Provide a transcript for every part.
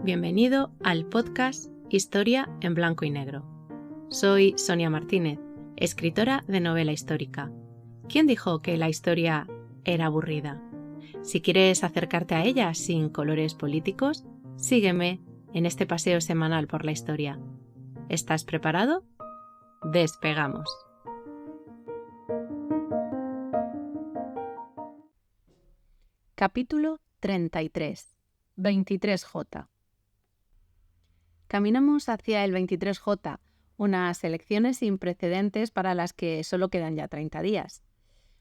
Bienvenido al podcast Historia en Blanco y Negro. Soy Sonia Martínez, escritora de novela histórica. ¿Quién dijo que la historia era aburrida? Si quieres acercarte a ella sin colores políticos, sígueme en este paseo semanal por la historia. ¿Estás preparado? ¡Despegamos! Capítulo 33. 23J. Caminamos hacia el 23J, unas elecciones sin precedentes para las que solo quedan ya 30 días.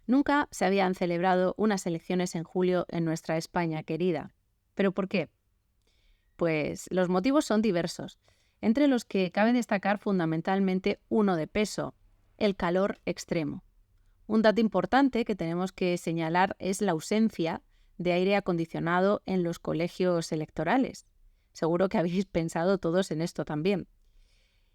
Nunca se habían celebrado unas elecciones en julio en nuestra España querida. ¿Pero por qué? Pues los motivos son diversos, entre los que cabe destacar fundamentalmente uno de peso: el calor extremo. Un dato importante que tenemos que señalar es la ausencia de aire acondicionado en los colegios electorales. Seguro que habéis pensado todos en esto también.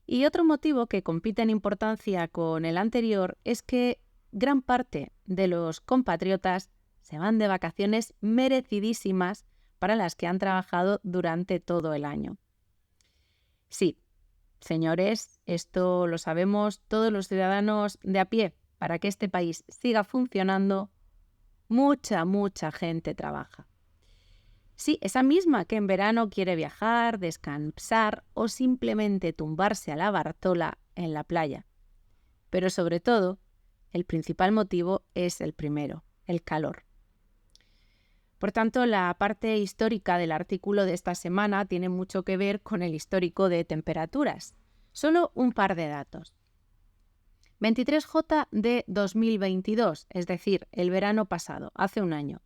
Y otro motivo que compite en importancia con el anterior es que gran parte de los compatriotas se van de vacaciones merecidísimas para las que han trabajado durante todo el año. Sí, señores, esto lo sabemos todos los ciudadanos de a pie. Para que este país siga funcionando, mucha gente trabaja. Sí, esa misma que en verano quiere viajar, descansar o simplemente tumbarse a la Bartola en la playa. Pero sobre todo, el principal motivo es el primero, el calor. Por tanto, la parte histórica del artículo de esta semana tiene mucho que ver con el histórico de temperaturas. Solo un par de datos. 23J de 2022, es decir, el verano pasado, hace un año.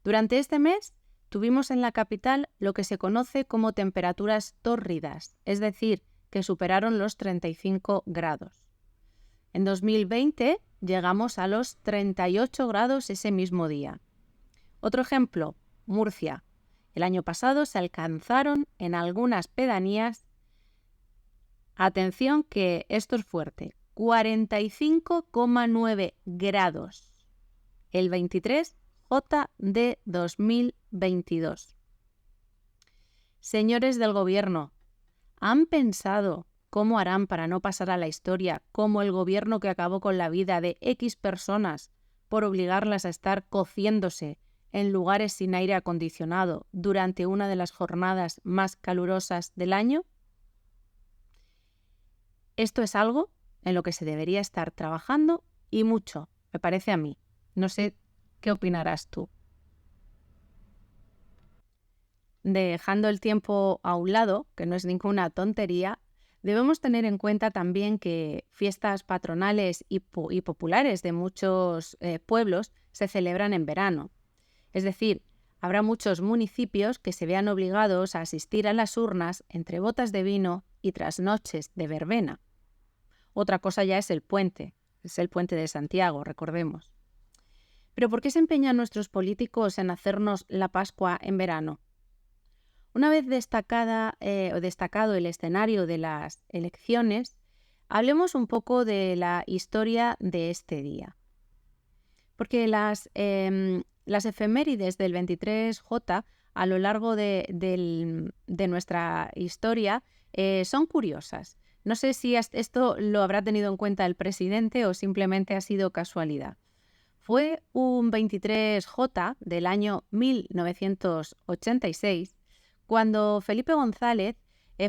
Durante este mes tuvimos en la capital lo que se conoce como temperaturas tórridas, es decir, que superaron los 35 grados. En 2020 llegamos a los 38 grados ese mismo día. Otro ejemplo, Murcia. El año pasado se alcanzaron en algunas pedanías, atención que esto es fuerte, 45,9 grados. El 23J de 2022. Señores del gobierno, ¿han pensado cómo harán para no pasar a la historia como el gobierno que acabó con la vida de X personas por obligarlas a estar cociéndose en lugares sin aire acondicionado durante una de las jornadas más calurosas del año? Esto es algo en lo que se debería estar trabajando y mucho, me parece a mí. No sé qué opinarás tú. Dejando el tiempo a un lado, que no es ninguna tontería, debemos tener en cuenta también que fiestas patronales y populares de muchos pueblos se celebran en verano. Es decir, habrá muchos municipios que se vean obligados a asistir a las urnas entre botas de vino y trasnoches de verbena. Otra cosa ya es el puente de Santiago, recordemos. ¿Pero por qué se empeñan nuestros políticos en hacernos la Pascua en verano? Una vez destacado el escenario de las elecciones, hablemos un poco de la historia de este día. Porque las efemérides del 23J a lo largo de nuestra historia son curiosas. No sé si esto lo habrá tenido en cuenta el presidente o simplemente ha sido casualidad. Fue un 23J del año 1986 cuando Felipe González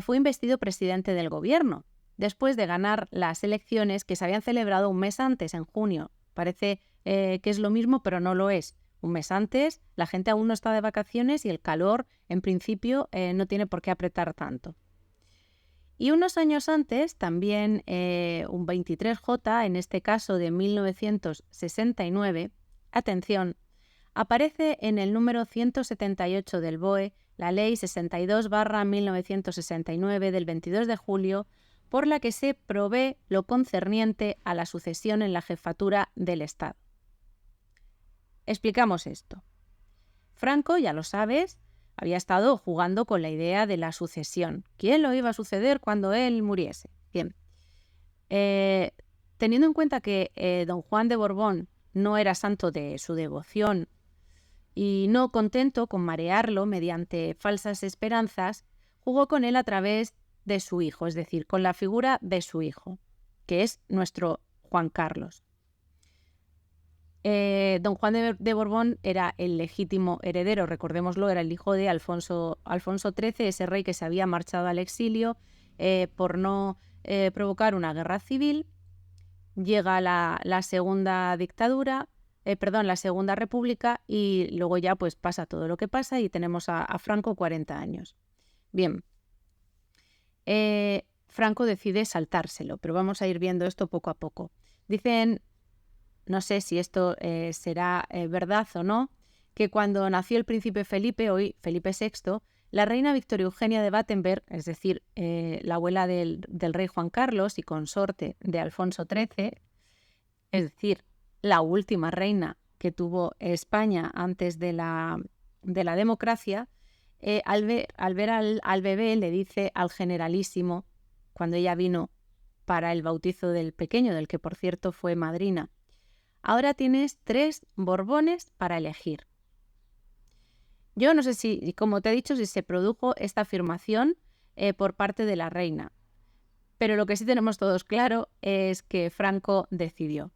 fue investido presidente del gobierno, después de ganar las elecciones que se habían celebrado un mes antes, en junio. Parece que es lo mismo, pero no lo es. Un mes antes, la gente aún no está de vacaciones y el calor, en principio, no tiene por qué apretar tanto. Y unos años antes, también un 23J, en este caso de 1969, atención, aparece en el número 178 del BOE la Ley 62/1969 del 22 de julio, por la que se provee lo concerniente a la sucesión en la jefatura del Estado. Explicamos esto. Franco, ya lo sabes, había estado jugando con la idea de la sucesión. ¿Quién lo iba a suceder cuando él muriese? Bien. Teniendo en cuenta que don Juan de Borbón no era santo de su devoción y no contento con marearlo mediante falsas esperanzas, jugó con él a través de su hijo, es decir, con la figura de su hijo, que es nuestro Juan Carlos. Don Juan de Borbón era el legítimo heredero, recordémoslo, era el hijo de Alfonso XIII, ese rey que se había marchado al exilio por no provocar una guerra civil. Llega la segunda dictadura, la segunda república, y luego ya pues pasa todo lo que pasa y tenemos a Franco 40 años. Bien, Franco decide saltárselo, pero vamos a ir viendo esto poco a poco. Dicen, no sé si esto será verdad o no, que cuando nació el príncipe Felipe, hoy Felipe VI, la reina Victoria Eugenia de Battenberg, es decir, la abuela del rey Juan Carlos y consorte de Alfonso XIII, es decir, la última reina que tuvo España antes de la democracia, al ver al bebé le dice al generalísimo, cuando ella vino para el bautizo del pequeño, del que por cierto fue madrina: ahora tienes 3 Borbones para elegir. Yo no sé si, como te he dicho, si se produjo esta afirmación por parte de la reina, pero lo que sí tenemos todos claro es que Franco decidió.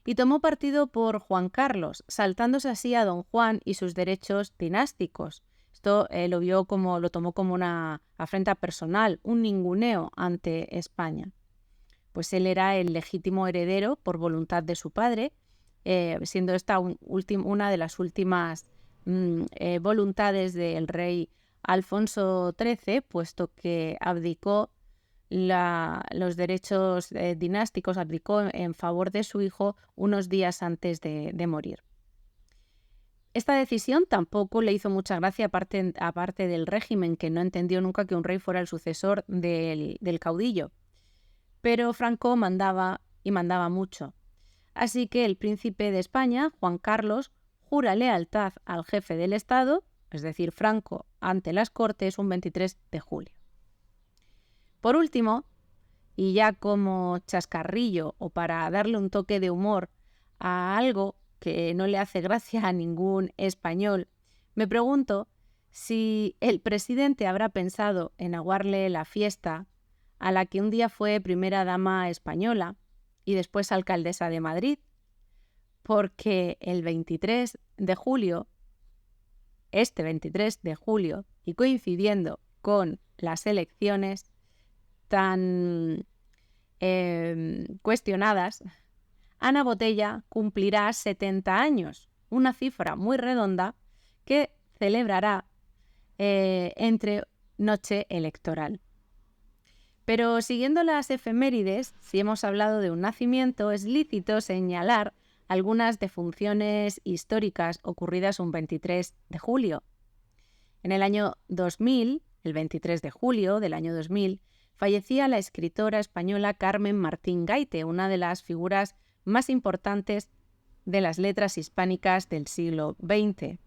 Y tomó partido por Juan Carlos, saltándose así a don Juan y sus derechos dinásticos. Esto lo tomó como una afrenta personal, un ninguneo ante España. Pues él era el legítimo heredero por voluntad de su padre, siendo esta una de las últimas voluntades del rey Alfonso XIII, puesto que abdicó los derechos dinásticos, abdicó en favor de su hijo unos días antes de morir. Esta decisión tampoco le hizo mucha gracia aparte del régimen, que no entendió nunca que un rey fuera el sucesor del caudillo. Pero Franco mandaba, y mandaba mucho. Así que el príncipe de España, Juan Carlos, jura lealtad al jefe del Estado, es decir, Franco, ante las Cortes un 23 de julio. Por último, y ya como chascarrillo o para darle un toque de humor a algo que no le hace gracia a ningún español, me pregunto si el presidente habrá pensado en aguarle la fiesta a la que un día fue primera dama española y después alcaldesa de Madrid, porque el 23 de julio, este 23 de julio, y coincidiendo con las elecciones tan cuestionadas, Ana Botella cumplirá 70 años, una cifra muy redonda que celebrará entre noche electoral. Pero siguiendo las efemérides, si hemos hablado de un nacimiento, es lícito señalar algunas defunciones históricas ocurridas un 23 de julio. En el año 2000, el 23 de julio del año 2000, fallecía la escritora española Carmen Martín Gaite, una de las figuras más importantes de las letras hispánicas del siglo XX.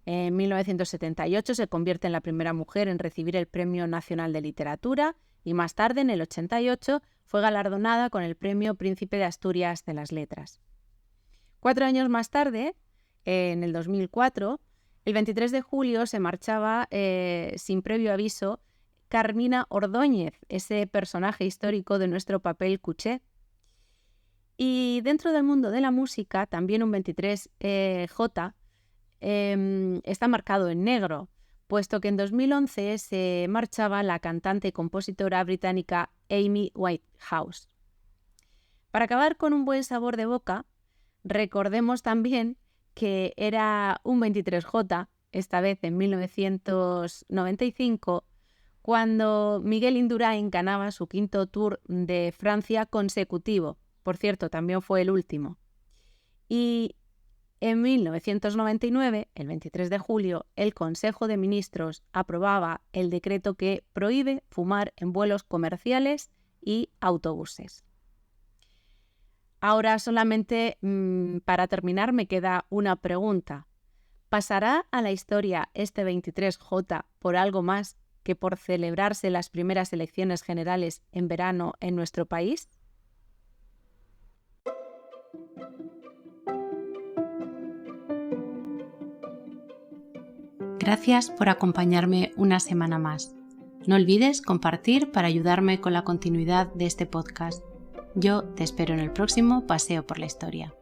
En 1978 se convierte en la primera mujer en recibir el Premio Nacional de Literatura y más tarde, en el 88, fue galardonada con el Premio Príncipe de Asturias de las Letras. 4 años más tarde, en el 2004, el 23 de julio se marchaba sin previo aviso Carmina Ordóñez, ese personaje histórico de nuestro papel cuché. Y dentro del mundo de la música, también un 23J está marcado en negro, puesto que en 2011 se marchaba la cantante y compositora británica Amy Winehouse. Para acabar con un buen sabor de boca, recordemos también que era un 23J, esta vez en 1995, cuando Miguel Indurain ganaba su 5º Tour de Francia consecutivo. Por cierto, también fue el último. Y en 1999, el 23 de julio, el Consejo de Ministros aprobaba el decreto que prohíbe fumar en vuelos comerciales y autobuses. Ahora solamente para terminar me queda una pregunta. ¿Pasará a la historia este 23J por algo más que por celebrarse las primeras elecciones generales en verano en nuestro país? Gracias por acompañarme una semana más. No olvides compartir para ayudarme con la continuidad de este podcast. Yo te espero en el próximo Paseo por la Historia.